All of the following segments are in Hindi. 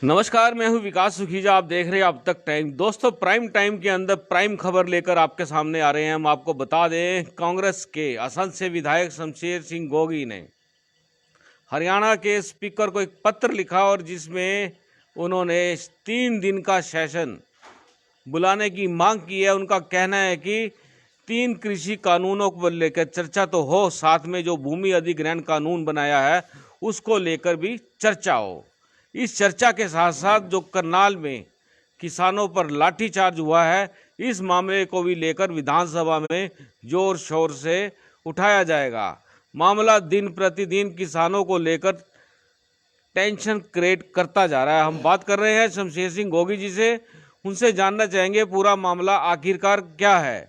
नमस्कार, मैं हूं विकास सुखीजा। आप देख रहे हैं अब तक टाइम। दोस्तों, प्राइम टाइम के अंदर प्राइम खबर लेकर आपके सामने आ रहे हैं। हम आपको बता दें, कांग्रेस के असंध से विधायक शमशेर सिंह गोगी ने हरियाणा के स्पीकर को एक पत्र लिखा और जिसमें उन्होंने 3 दिन का सेशन बुलाने की मांग की है। उनका कहना है कि 3 कृषि कानूनों को लेकर चर्चा तो हो, साथ में जो भूमि अधिग्रहण कानून बनाया है उसको लेकर भी चर्चा हो। इस चर्चा के साथ साथ जो करनाल में किसानों पर लाठीचार्ज हुआ है, इस मामले को भी लेकर विधानसभा में जोर शोर से उठाया जाएगा। मामला दिन प्रतिदिन किसानों को लेकर टेंशन क्रिएट करता जा रहा है। हम बात कर रहे हैं शमशेर सिंह गोगी जी से, उनसे जानना चाहेंगे पूरा मामला आखिरकार क्या है।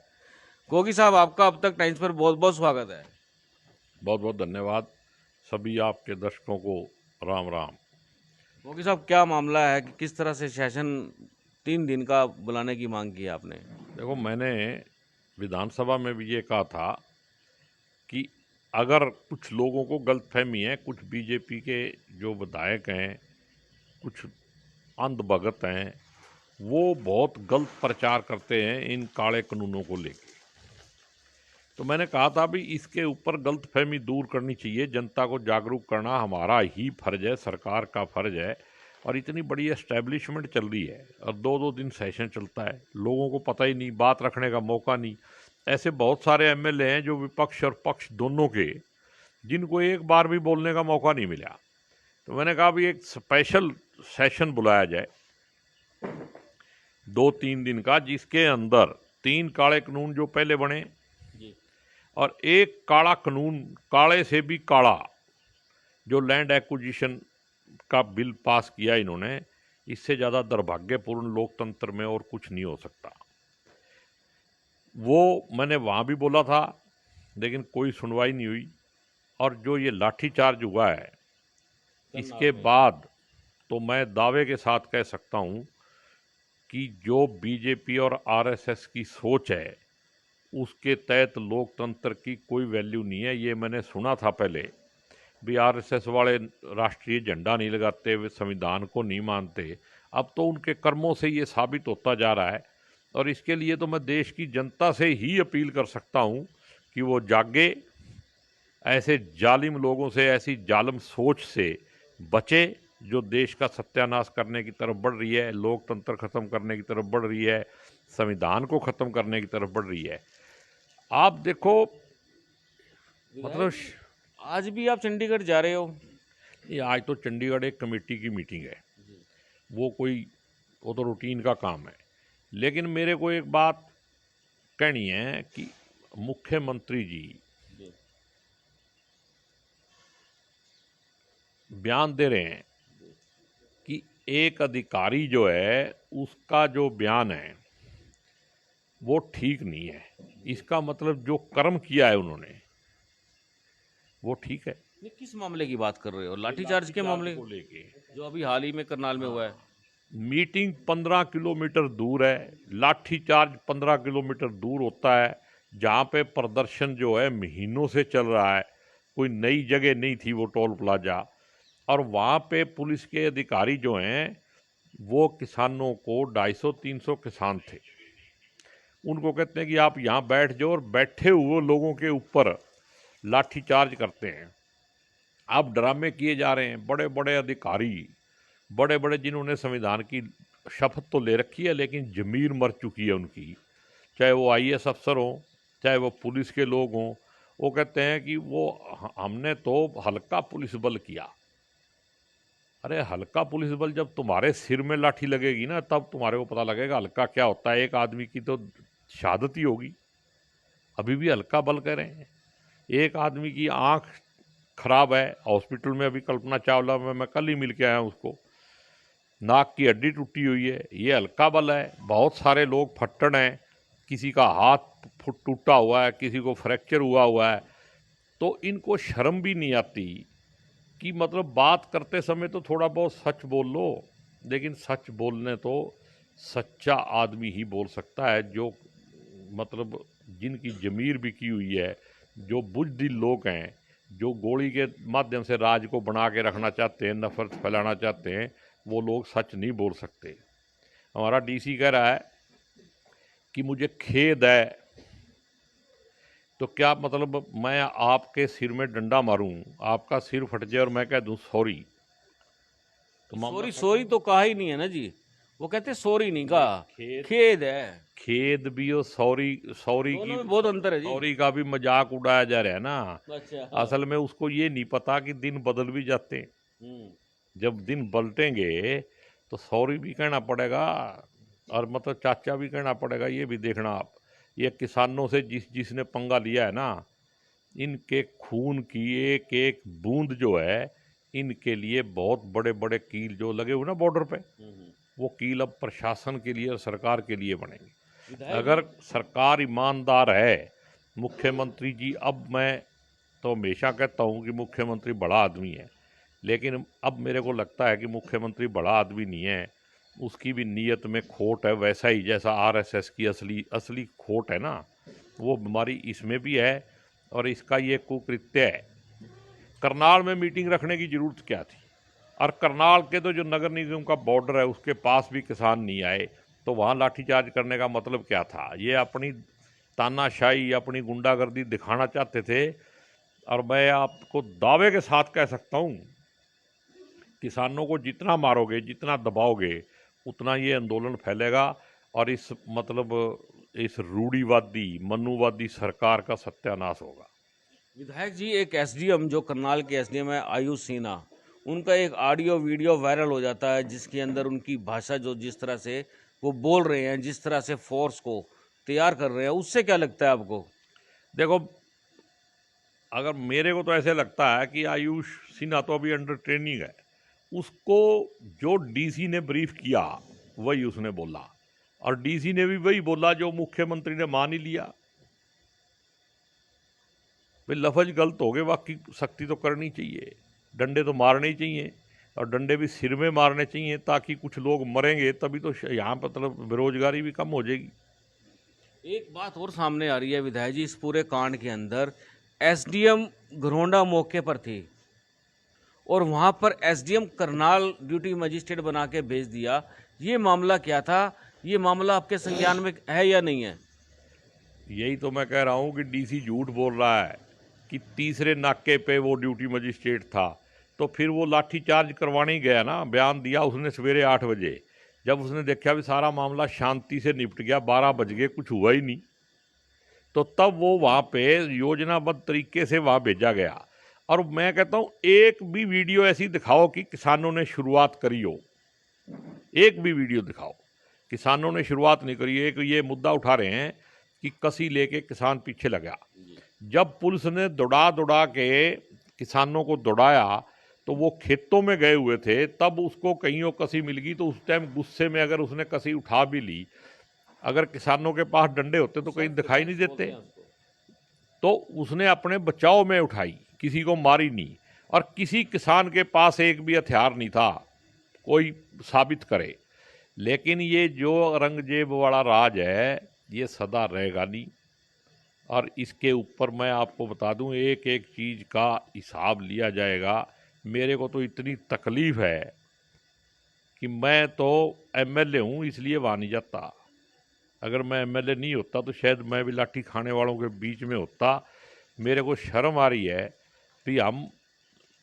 गोगी साहब, आपका अब तक टाइम्स पर बहुत बहुत स्वागत है। बहुत बहुत धन्यवाद। सभी आपके दर्शकों को राम राम। गोगी साहब, क्या मामला है कि किस तरह से सेशन 3 दिन का बुलाने की मांग की है आपने? देखो, मैंने विधानसभा में भी ये कहा था कि अगर कुछ लोगों को गलतफहमी है, कुछ बीजेपी के जो विधायक हैं, कुछ अंधभगत हैं, वो बहुत गलत प्रचार करते हैं इन काले कानूनों को लेके। तो मैंने कहा था भी इसके ऊपर गलतफहमी दूर करनी चाहिए, जनता को जागरूक करना हमारा ही फर्ज है, सरकार का फर्ज है। और इतनी बड़ी एस्टैब्लिशमेंट चल रही है और 2-2 दिन सेशन चलता है, लोगों को पता ही नहीं, बात रखने का मौका नहीं। ऐसे बहुत सारे एमएलए हैं जो विपक्ष और पक्ष दोनों के, जिनको एक बार भी बोलने का मौका नहीं मिला। तो मैंने कहा भी एक स्पेशल सेशन बुलाया जाए 2-3 दिन का, जिसके अंदर 3 काले कानून जो पहले बने और एक काला कानून, काले से भी काला, जो लैंड एक्विजिशन का बिल पास किया इन्होंने, इससे ज़्यादा दुर्भाग्यपूर्ण लोकतंत्र में और कुछ नहीं हो सकता। वो मैंने वहाँ भी बोला था, लेकिन कोई सुनवाई नहीं हुई। और जो ये लाठीचार्ज हुआ है, इसके बाद तो मैं दावे के साथ कह सकता हूँ कि जो बीजेपी और आरएसएस की सोच है, उसके तहत लोकतंत्र की कोई वैल्यू नहीं है। ये मैंने सुना था पहले भी, आरएसएस वाले राष्ट्रीय झंडा नहीं लगाते, वे संविधान को नहीं मानते। अब तो उनके कर्मों से ये साबित होता जा रहा है। और इसके लिए तो मैं देश की जनता से ही अपील कर सकता हूँ कि वो जागे, ऐसे जालिम लोगों से, ऐसी जालिम सोच से बचे जो देश का सत्यानाश करने की तरफ बढ़ रही है, लोकतंत्र खत्म करने की तरफ बढ़ रही है, संविधान को खत्म करने की तरफ बढ़ रही है। आप देखो, मतलब आज भी आप चंडीगढ़ जा रहे हो? ये आज तो चंडीगढ़ एक कमेटी की मीटिंग है, वो तो रूटीन का काम है। लेकिन मेरे को एक बात कहनी है कि मुख्यमंत्री जी बयान दे रहे हैं कि एक अधिकारी जो है, उसका जो बयान है वो ठीक नहीं है। इसका मतलब जो कर्म किया है उन्होंने, वो ठीक है। ये किस मामले की बात कर रहे हो? लाठीचार्ज के मामले को लेके जो अभी हाल ही में करनाल में हुआ है? मीटिंग 15 किलोमीटर दूर है, लाठीचार्ज 15 किलोमीटर दूर होता है, जहाँ पे प्रदर्शन जो है महीनों से चल रहा है। कोई नई जगह नहीं थी वो टोल प्लाजा। और वहाँ पे पुलिस के अधिकारी जो हैं, वो किसानों को 250-300 किसान थे, उनको कहते हैं कि आप यहाँ बैठ जाओ, और बैठे हुए लोगों के ऊपर लाठीचार्ज करते हैं। अब ड्रामे किए जा रहे हैं। बड़े बड़े अधिकारी, बड़े बड़े जिन्होंने संविधान की शपथ तो ले रखी है, लेकिन ज़मीर मर चुकी है उनकी, चाहे वो आईएएस अफसर हों, चाहे वो पुलिस के लोग हों, वो कहते हैं कि वो हमने तो हल्का पुलिस बल किया। अरे हल्का पुलिस बल, जब तुम्हारे सिर में लाठी लगेगी ना, तब तुम्हारे को पता लगेगा हल्का क्या होता है। एक आदमी की तो शहादत ही होगी। अभी भी हल्का बल कह रहे हैं। एक आदमी की आंख खराब है, हॉस्पिटल में अभी कल्पना चावला में मैं कल ही मिल के आया हूँ उसको, नाक की हड्डी टूटी हुई है, ये हल्का बल है। बहुत सारे लोग फट्टड़ हैं, किसी का हाथ टूटा हुआ है, किसी को फ्रैक्चर हुआ है। तो इनको शर्म भी नहीं आती कि मतलब बात करते समय तो थोड़ा बहुत सच बोल लो। लेकिन सच बोलने तो सच्चा आदमी ही बोल सकता है, जो मतलब जिनकी ज़मीर बिकी हुई है, जो बुज़दिल लोग हैं, जो गोली के माध्यम से राज को बना के रखना चाहते हैं, नफरत फैलाना चाहते हैं, वो लोग सच नहीं बोल सकते। हमारा डीसी कह रहा है कि मुझे खेद है, तो क्या मतलब मैं आपके सिर में डंडा मारूं, आपका सिर फट जाए और मैं कह दूं सॉरी, तो मामला सॉरी खत्म। सॉरी तो कहा ही नहीं है ना जी, वो कहते सॉरी नहीं कहा, खेद खेद है। खेद भी और सॉरी, सॉरी की दोनों में बहुत अंतर है जी। सॉरी का भी मजाक उड़ाया जा रहा है ना। अच्छा हाँ। असल में उसको ये नहीं पता कि दिन बदल भी जाते हैं। हम्म। जब दिन बदलेंगे तो सॉरी भी कहना पड़ेगा और मतलब चाचा भी कहना पड़ेगा। ये भी देखना आप, ये किसानों से जिसने पंगा लिया है ना, इनके खून की एक एक बूंद जो है, इनके लिए बहुत बड़े बड़े कील जो लगे हुए ना बॉर्डर पे, वो कील अब प्रशासन के लिए और सरकार के लिए बनेंगे। विधायक अगर जी, सरकार ईमानदार है, मुख्यमंत्री जी, अब मैं तो हमेशा कहता हूँ कि मुख्यमंत्री बड़ा आदमी है, लेकिन अब मेरे को लगता है कि मुख्यमंत्री बड़ा आदमी नहीं है, उसकी भी नीयत में खोट है। वैसा ही जैसा आरएसएस की असली असली खोट है ना, वो बीमारी इसमें भी है और इसका ये कुकृत्य है। करनाल में मीटिंग रखने की जरूरत क्या थी? और करनाल के तो जो नगर निगम का बॉर्डर है उसके पास भी किसान नहीं आए, तो वहाँ लाठीचार्ज करने का मतलब क्या था? ये अपनी तानाशाही, अपनी गुंडागर्दी दिखाना चाहते थे। और मैं आपको दावे के साथ कह सकता हूँ, किसानों को जितना मारोगे, जितना दबाओगे, उतना ये आंदोलन फैलेगा और इस मतलब इस रूढ़िवादी मनुवादी सरकार का सत्यानाश होगा। विधायक जी, एक एसडीएम जो करनाल के एसडीएम है आयुष सिन्हा, उनका एक ऑडियो वीडियो वायरल हो जाता है जिसके अंदर उनकी भाषा जो जिस तरह से वो बोल रहे हैं, जिस तरह से फोर्स को तैयार कर रहे हैं, उससे क्या लगता है आपको? देखो, अगर मेरे को तो ऐसे लगता है कि आयुष सिन्हा तो अभी अंडर ट्रेनिंग है, उसको जो डीसी ने ब्रीफ किया वही उसने बोला और डीसी ने भी वही बोला जो मुख्यमंत्री ने मान ही लिया। भाई लफज गलत हो गए, बाकी सख्ती तो करनी चाहिए, डंडे तो मारने ही चाहिए और डंडे भी सिर में मारने चाहिए, ताकि कुछ लोग मरेंगे तभी तो यहाँ पर मतलब बेरोजगारी भी कम हो जाएगी। एक बात और सामने आ रही है विधायक जी, इस पूरे कांड के अंदर एसडीएम घरोंडा मौके पर थे और वहां पर एसडीएम करनाल ड्यूटी मजिस्ट्रेट बना के भेज दिया। ये मामला क्या था? ये मामला आपके संज्ञान में है या नहीं है? यही तो मैं कह रहा हूँ कि डीसी झूठ बोल रहा है कि तीसरे नाके पे वो ड्यूटी मजिस्ट्रेट था, तो फिर वो लाठी चार्ज करवाने ही गया ना। बयान दिया उसने सवेरे 8 बजे, जब उसने देखा भी सारा मामला शांति से निपट गया, 12 बज गए, कुछ हुआ ही नहीं, तो तब वो वहाँ पे योजनाबद्ध तरीके से वहाँ भेजा गया। और मैं कहता हूँ एक भी वीडियो ऐसी दिखाओ कि किसानों ने शुरुआत करी हो, एक भी वीडियो दिखाओ। किसानों ने शुरुआत नहीं करी। एक ये मुद्दा उठा रहे हैं कि कसी लेके किसान पीछे लगा। जब पुलिस ने दौड़ा दौड़ा के किसानों को दौड़ाया तो वो खेतों में गए हुए थे, तब उसको कहीं और कसी मिल गई, तो उस टाइम गुस्से में अगर उसने कसी उठा भी ली, अगर किसानों के पास डंडे होते तो कहीं दिखाई नहीं देते, तो उसने अपने बचाव में उठाई, किसी को मारी नहीं। और किसी किसान के पास एक भी हथियार नहीं था, कोई साबित करे। लेकिन ये जो औरंगजेब वाला राज है ये सदा रहेगा नहीं। और इसके ऊपर मैं आपको बता दूं, एक एक चीज़ का हिसाब लिया जाएगा। मेरे को तो इतनी तकलीफ़ है कि मैं तो एमएलए हूँ इसलिए वहाँ नहीं जाता। अगर मैं एमएलए नहीं होता तो शायद मैं भी लाठी खाने वालों के बीच में होता। मेरे को शर्म आ रही है कि हम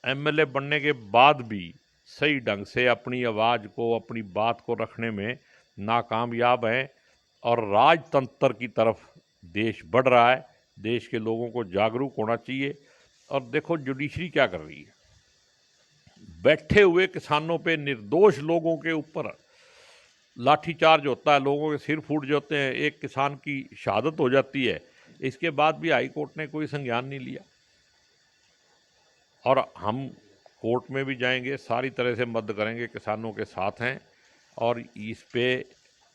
एमएलए बनने के बाद भी सही ढंग से अपनी आवाज़ को, अपनी बात को रखने में नाकामयाब हैं। और राजतंत्र की तरफ देश बढ़ रहा है, देश के लोगों को जागरूक होना चाहिए। और देखो जुडिशरी क्या कर रही है, बैठे हुए किसानों पे, निर्दोष लोगों के ऊपर लाठीचार्ज होता है, लोगों के सिर फूट जाते हैं, एक किसान की शहादत हो जाती है। इसके बाद भी हाई कोर्ट ने कोई संज्ञान नहीं लिया। और हम कोर्ट में भी जाएंगे, सारी तरह से मदद करेंगे, किसानों के साथ हैं। और इस पे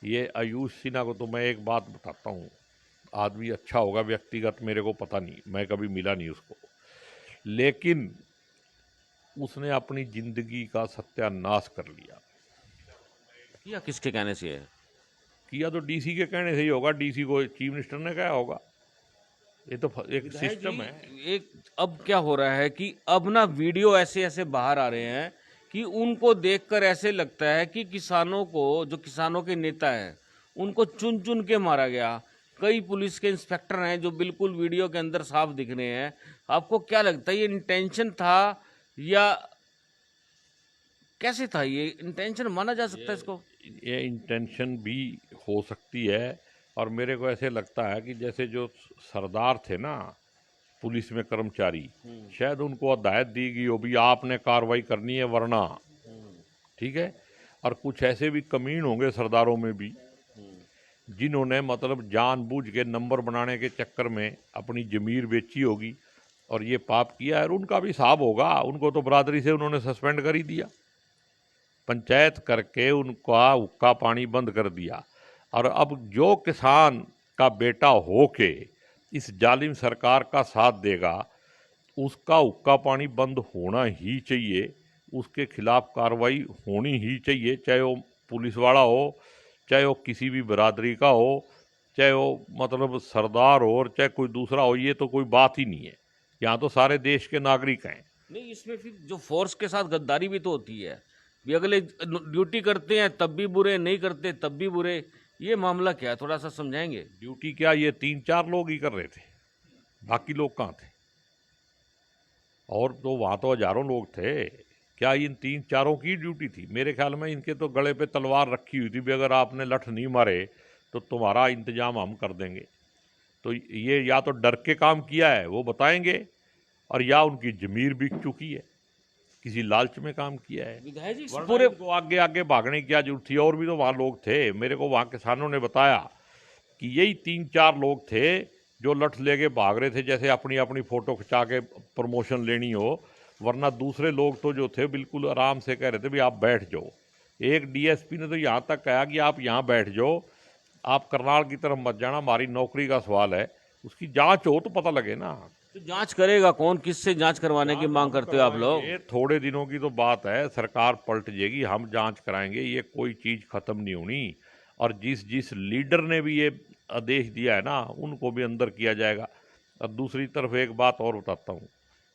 ये आयुष सिन्हा को तो मैं एक बात बताता हूँ, आदमी अच्छा होगा, व्यक्तिगत मेरे को पता नहीं, मैं कभी मिला नहीं उसको, लेकिन उसने अपनी जिंदगी का सत्यानाश कर लिया। या किसके कहने से है? किया तो डीसी के कहने से ही होगा, डीसी को चीफ मिनिस्टर ने कहा होगा। ये तो एक विधायक सिस्टम जी, है। एक अब क्या हो रहा है कि अब ना वीडियो ऐसे ऐसे बाहर आ रहे हैं कि उनको देखकर ऐसे लगता है कि किसानों को, जो किसानों के नेता हैं, उनको चुन चुन के मारा गया। कई पुलिस के इंस्पेक्टर हैं जो बिल्कुल वीडियो के अंदर साफ दिख रहे हैं। आपको क्या लगता है, ये इंटेंशन था या कैसे था? ये इंटेंशन माना जा सकता है इसको? ये इंटेंशन भी हो सकती है, और मेरे को ऐसे लगता है कि जैसे जो सरदार थे ना पुलिस में कर्मचारी, शायद उनको हदायत दी गई हो भी आपने कार्रवाई करनी है वरना, ठीक है। और कुछ ऐसे भी कमीन होंगे सरदारों में भी जिन्होंने मतलब जानबूझ के नंबर बनाने के चक्कर में अपनी जमीर बेची होगी और ये पाप किया है, और उनका भी हिसाब होगा। उनको तो बरादरी से उन्होंने सस्पेंड कर ही दिया, पंचायत करके उनका हुक्का पानी बंद कर दिया। और अब जो किसान का बेटा हो के इस जालिम सरकार का साथ देगा, उसका हुक्का पानी बंद होना ही चाहिए, उसके खिलाफ कार्रवाई होनी ही चाहिए, चाहे वो पुलिस वाला हो, चाहे वो किसी भी बरादरी का हो, चाहे वो मतलब सरदार हो, और चाहे कोई दूसरा हो। ये तो कोई बात ही नहीं है, यहाँ तो सारे देश के नागरिक हैं। नहीं, इसमें फिर जो फोर्स के साथ गद्दारी भी तो होती है। भी अगले ड्यूटी करते हैं तब भी बुरे, नहीं करते तब भी बुरे। ये मामला क्या है, थोड़ा सा समझाएंगे? ड्यूटी क्या, ये 3-4 लोग ही कर रहे थे, बाकी लोग कहाँ थे? और तो वहाँ तो हजारों लोग थे। क्या इन 3-4 की ड्यूटी थी? मेरे ख्याल में इनके तो गले पे तलवार रखी हुई थी भी अगर आपने लठ नहीं मारे तो तुम्हारा इंतजाम हम कर देंगे। तो ये या तो डर के काम किया है वो बताएंगे, और या उनकी जमीर बिक चुकी है, किसी लालच में काम किया है। विधायक जी, वरना पूरे इनको आगे आगे भागने की क्या जरूरत थी? और भी तो वहाँ लोग थे, मेरे को वहाँ किसानों ने बताया कि यही 3-4 लोग थे जो लठ लेके भाग रहे थे, जैसे अपनी अपनी फोटो खिंचा के प्रमोशन लेनी हो। वरना दूसरे लोग तो जो थे बिल्कुल आराम से कह रहे थे भी आप बैठ जाओ। एक डीएसपी ने तो यहाँ तक कहा कि आप यहाँ बैठ जाओ, आप करनाल की तरफ मत जाना, हमारी नौकरी का सवाल है। उसकी जांच हो तो पता लगे ना। तो जांच करेगा कौन? किससे जांच करवाने की मांग करते हो आप लोग? ये थोड़े दिनों की तो बात है, सरकार पलट जाएगी, हम जांच कराएंगे, ये कोई चीज़ खत्म नहीं होनी। और जिस जिस लीडर ने भी ये आदेश दिया है ना, उनको भी अंदर किया जाएगा। और दूसरी तरफ एक बात और बताता हूँ,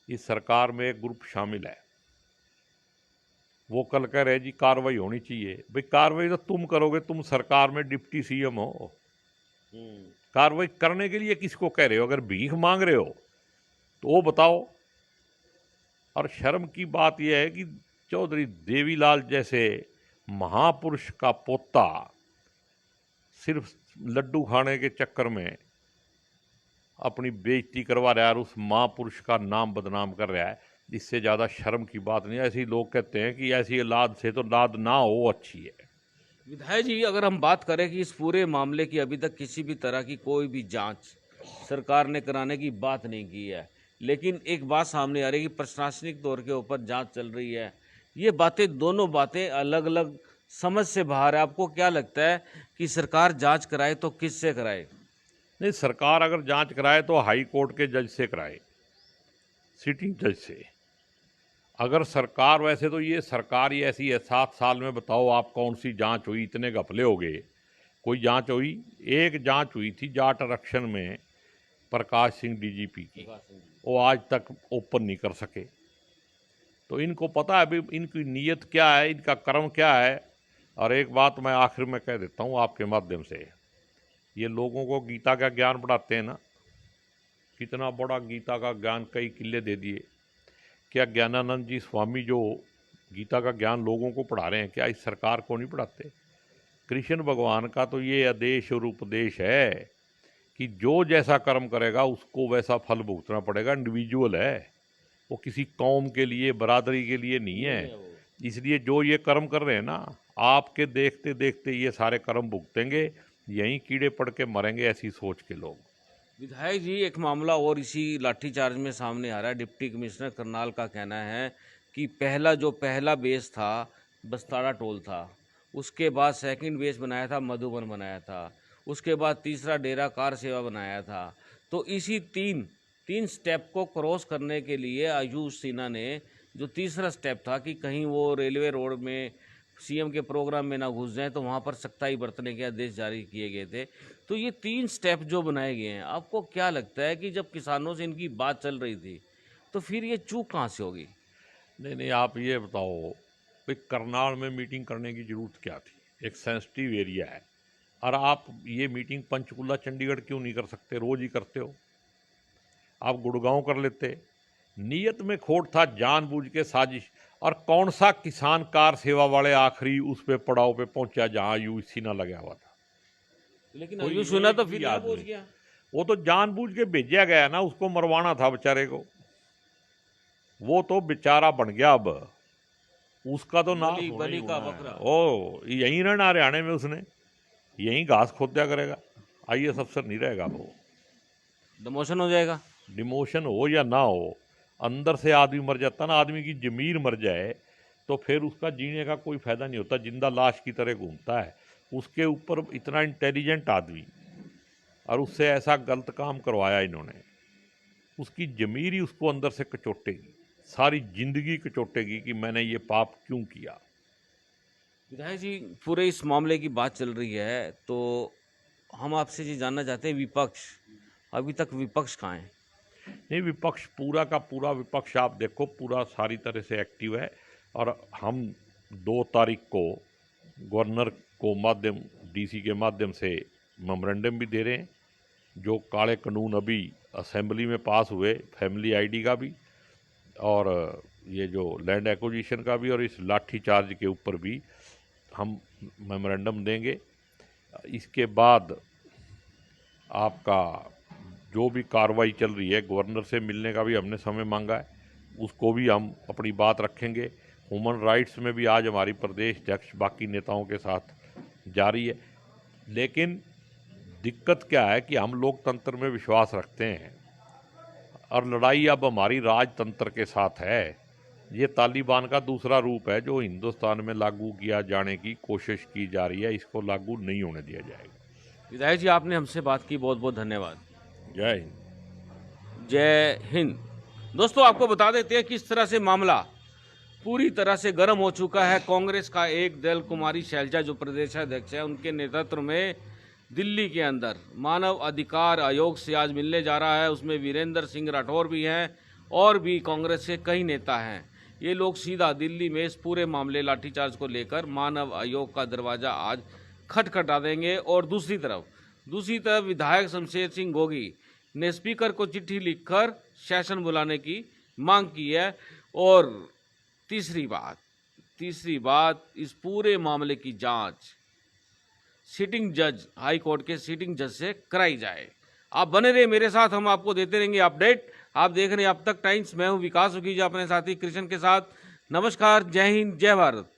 इस सरकार में एक ग्रुप शामिल है, वो कल कह रहे जी कार्रवाई होनी चाहिए। भाई कार्रवाई तो तुम करोगे, तुम सरकार में डिप्टी सीएम हो। कार्रवाई करने के लिए किसको कह रहे हो? अगर भीख मांग रहे हो तो वो बताओ। और शर्म की बात यह है कि चौधरी देवीलाल जैसे महापुरुष का पोता सिर्फ लड्डू खाने के चक्कर में अपनी बेइज्जती करवा रहा है और उस महापुरुष का नाम बदनाम कर रहा है। इससे ज़्यादा शर्म की बात नहीं है। ऐसे ही लोग कहते हैं कि ऐसी औलाद से तो लाद ना हो अच्छी है। विधायक जी, अगर हम बात करें कि इस पूरे मामले की अभी तक किसी भी तरह की कोई भी जांच सरकार ने कराने की बात नहीं की है, लेकिन एक बात सामने आ रही है कि प्रशासनिक तौर के ऊपर जांच चल रही है। ये बातें, दोनों बातें अलग अलग समझ से बाहर है। आपको क्या लगता है कि सरकार जांच कराए तो किससे कराए? नहीं, सरकार अगर जांच कराए तो हाई कोर्ट के जज से कराए, सिटिंग जज से। अगर सरकार, वैसे तो ये सरकार ही ऐसी है, 7 साल में बताओ आप कौन सी जांच हुई? इतने घपले हो गए, कोई जांच हुई? एक जांच हुई थी जाट आरक्षण में, प्रकाश सिंह डीजीपी की, वो आज तक ओपन नहीं कर सके। तो इनको पता है अभी इनकी नीयत क्या है, इनका कर्म क्या है। और एक बात मैं आखिर में कह देता हूँ आपके माध्यम से, ये लोगों को गीता का ज्ञान पढ़ाते हैं ना, कितना बड़ा गीता का ज्ञान, कई किले दे दिए। क्या ज्ञानानंद जी स्वामी जो गीता का ज्ञान लोगों को पढ़ा रहे हैं, क्या इस सरकार को नहीं पढ़ाते? कृष्ण भगवान का तो ये आदेश और उपदेश है कि जो जैसा कर्म करेगा उसको वैसा फल भुगतना पड़ेगा। इंडिविजुअल है वो, किसी कौम के लिए, बरादरी के लिए नहीं है। इसलिए जो ये कर्म कर रहे हैं ना, आपके देखते देखते ये सारे कर्म भुगतेंगे, यहीं कीड़े पड़ के मरेंगे, ऐसी सोच के लोग। विधायक जी, एक मामला और इसी लाठीचार्ज में सामने आ रहा है। डिप्टी कमिश्नर करनाल का कहना है कि पहला बेस था बस्ताड़ा टोल था, उसके बाद सेकंड बेस बनाया था मधुबन बनाया था, उसके बाद तीसरा डेरा कार सेवा बनाया था। तो इसी तीन स्टेप को क्रॉस करने के लिए आयुष सिन्हा ने जो तीसरा स्टेप था कि कहीं वो रेलवे रोड में सीएम के प्रोग्राम में ना घुस जाए, तो वहाँ पर सख्ताई बरतने के आदेश जारी किए गए थे। तो ये 3 स्टेप जो बनाए गए हैं, आपको क्या लगता है कि जब किसानों से इनकी बात चल रही थी तो फिर ये चूक कहाँ से होगी? नहीं, आप ये बताओ, 3 स्टेप बनाए गए हैं, 3 स्टेप तो नहीं बनाए गए, 3 स्टेप तो नहीं, आप ये बताओ भाई करनाल में मीटिंग करने की जरूरत क्या थी, एक सेंसिटिव एरिया है, और आप ये मीटिंग पंचकुला चंडीगढ़ क्यों नहीं कर सकते, रोज ही करते हो, आप गुड़गांव कर लेते। नीयत में खोट था, जानबूझ के साजिश। और कौन सा किसान कार सेवा वाले आखिरी उस पे पड़ाव पे पहुंचा जहां यूसी ना लगा हुआ था, लेकिन कोई आयुष सुना तो एक फिर भी यहाँ आदमी। पहुंच गया। वो तो जानबूझ के भेजा गया ना, उसको मरवाना था बेचारे को, वो तो बेचारा बन गया। अब उसका तो नाश बलि होना ही बलि का होना है। बकरा। ओ यहीं रहना हरियाणा में, उसने यहीं घास खोदा करेगा, IAS अफसर नहीं रहेगा वो। डिमोशन हो जाएगा। डिमोशन हो या ना हो, अंदर से आदमी मर जाता ना, आदमी की जमीर मर जाए तो फिर उसका जीने का कोई फायदा नहीं होता, जिंदा लाश की तरह घूमता है। उसके ऊपर इतना इंटेलिजेंट आदमी, और उससे ऐसा गलत काम करवाया इन्होंने, उसकी जमीर ही उसको अंदर से कचोटेगी, सारी जिंदगी कचोटेगी कि मैंने ये पाप क्यों किया। विधायक जी, पूरे इस मामले की बात चल रही है तो हम आपसे ये जानना चाहते हैं, विपक्ष अभी तक विपक्ष कहाँ है? नहीं, विपक्ष पूरा का पूरा विपक्ष आप देखो पूरा सारी तरह से एक्टिव है। और हम 2 तारीख को गवर्नर को माध्यम DC के माध्यम से मेमोरेंडम भी दे रहे हैं। जो काले कानून अभी असेंबली में पास हुए, फैमिली ID का भी, और ये जो लैंड एक्विजिशन का भी, और इस लाठी चार्ज के ऊपर भी हम मेमोरेंडम देंगे। इसके बाद आपका जो भी कार्रवाई चल रही है, गवर्नर से मिलने का भी हमने समय मांगा है, उसको भी हम अपनी बात रखेंगे। ह्यूमन राइट्स में भी आज हमारी प्रदेश अध्यक्ष बाकी नेताओं के साथ जारी है। लेकिन दिक्कत क्या है कि हम लोकतंत्र में विश्वास रखते हैं, और लड़ाई अब हमारी राजतंत्र के साथ है। ये तालिबान का दूसरा रूप है जो हिंदुस्तान में लागू किया जाने की कोशिश की जा रही है, इसको लागू नहीं होने दिया जाएगा। विधायक जी, आपने हमसे बात की, बहुत बहुत धन्यवाद। जय हिंद। जय हिंद। दोस्तों, आपको बता देते हैं किस तरह से मामला पूरी तरह से गर्म हो चुका है। कांग्रेस का एक दल, कुमारी शैलजा जो प्रदेशाध्यक्ष है, उनके नेतृत्व में दिल्ली के अंदर मानव अधिकार आयोग से आज मिलने जा रहा है। उसमें वीरेंद्र सिंह राठौर भी हैं और भी कांग्रेस के कई नेता हैं। ये लोग सीधा दिल्ली में इस पूरे मामले लाठीचार्ज को लेकर मानव आयोग का दरवाजा आज खटखटा देंगे। और दूसरी तरफ विधायक शमशेर सिंह गोगी ने स्पीकर को चिट्ठी लिखकर सेशन बुलाने की मांग की है। और तीसरी बात, इस पूरे मामले की जांच सिटिंग जज, हाई कोर्ट के सिटिंग जज से कराई जाए। आप बने रहे मेरे साथ, हम आपको देते रहेंगे अपडेट। आप देख रहे हैं अब तक टाइम्स, मैं हूं विकास सुखीजा अपने साथी कृष्ण के साथ। नमस्कार, जय हिंद, जय भारत।